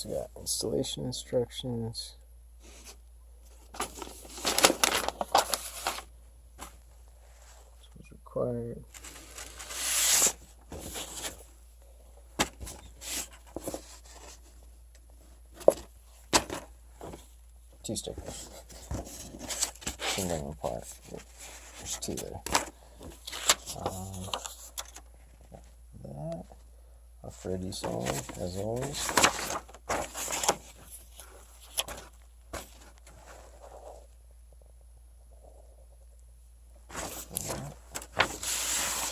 we got installation instructions. What's required. Two stickers. Single apart. There's two there. That. A Freddy song, as always.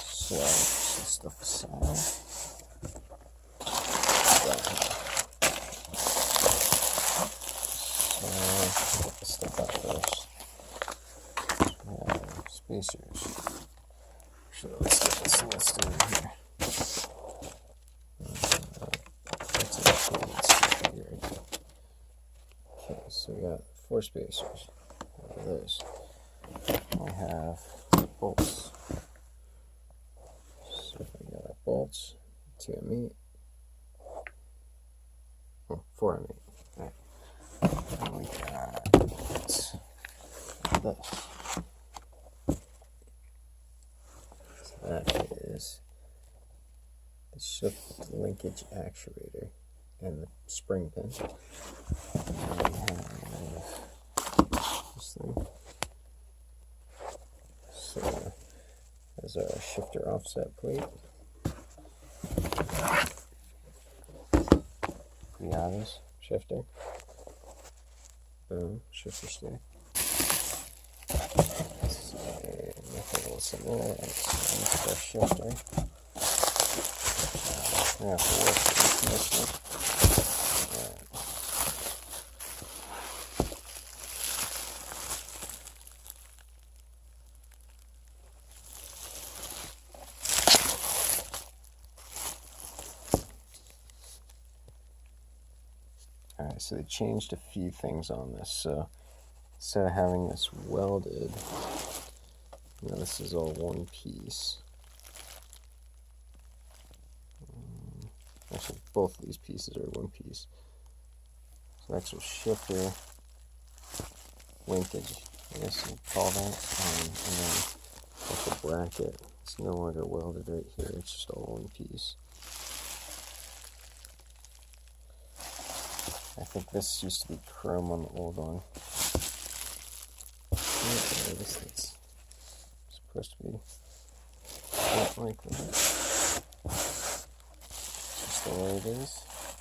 So, some stuff aside. Get this stuff out first. Spacers. So let's get this listed in here. Okay, so we got 4 spacers. What are those? We have bolts. So we got our bolts, 2M8. Oh, 4M8. Alright. And we got this. So that is the shift linkage actuator and the spring pin. And we have this thing. So there's our shifter offset plate. Pretty obvious. Shifter. Boom. Shifter stick. So nothing else in there. That's our shifter. We have to work with the commissioner. Alright, so they changed a few things on this. So instead of having this welded, this is all one piece. Actually, both of these pieces are one piece. So actual shifter linkage, I guess you'd call that. And then with the bracket, it's no longer welded right here, it's just all one piece. I think this used to be chrome on the old one. I guess it's supposed to be like that. Just the way it is.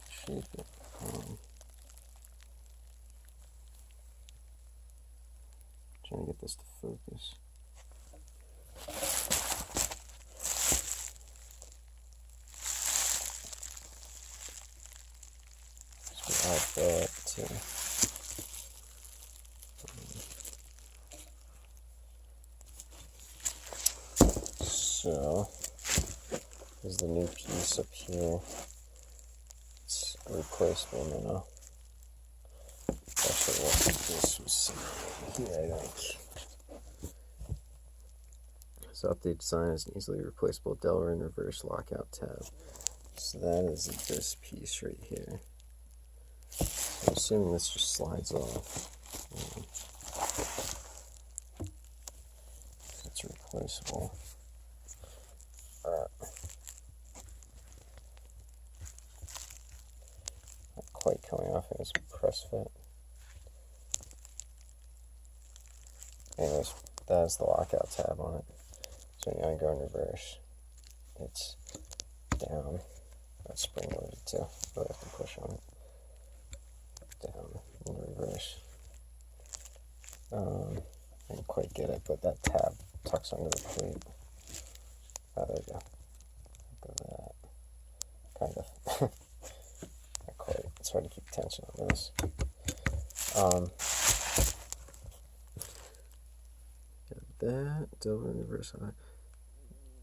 Shape it. Trying to get this to focus. Add that to so there's the new piece up here. It's replaceable now. Actually, what this was here, I think. So update design is an easily replaceable Delaware and reverse lockout tab. So that is this piece right here. I'm assuming this just slides off. It's replaceable. Not quite coming off as a press fit. Anyways, that is the lockout tab on it. So when you go in reverse, it's down. That's spring loaded too. Really have to push on it. Down in reverse. I didn't quite get it, but that tab tucks under the plate. Oh, there we go. Look at that. Kind of. Not quite. It's hard to keep tension on this. That double in reverse on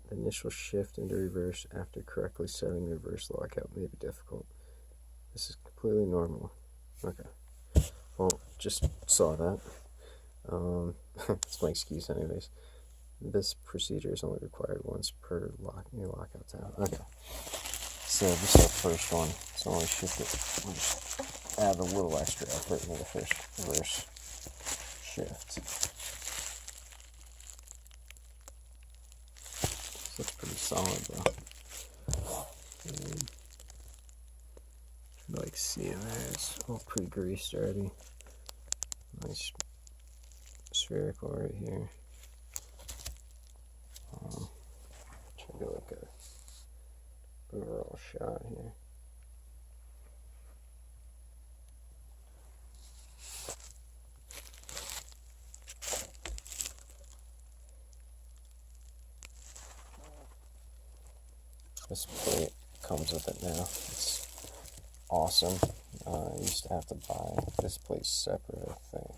the initial shift into reverse after correctly setting the reverse lockout may be difficult. This is completely normal. Okay. Well, just saw that. It's my excuse anyways. This procedure is only required once per new lockout tab. Okay. So this is our first one. So when we shift it, we'll just add a little extra effort into the first reverse shift. This looks pretty solid though. Like seeing there, it's all pre-greased already. Nice spherical right here. Try to get like a overall shot here. This plate comes with it now. It's awesome. I used to have to buy this plate separate, I think.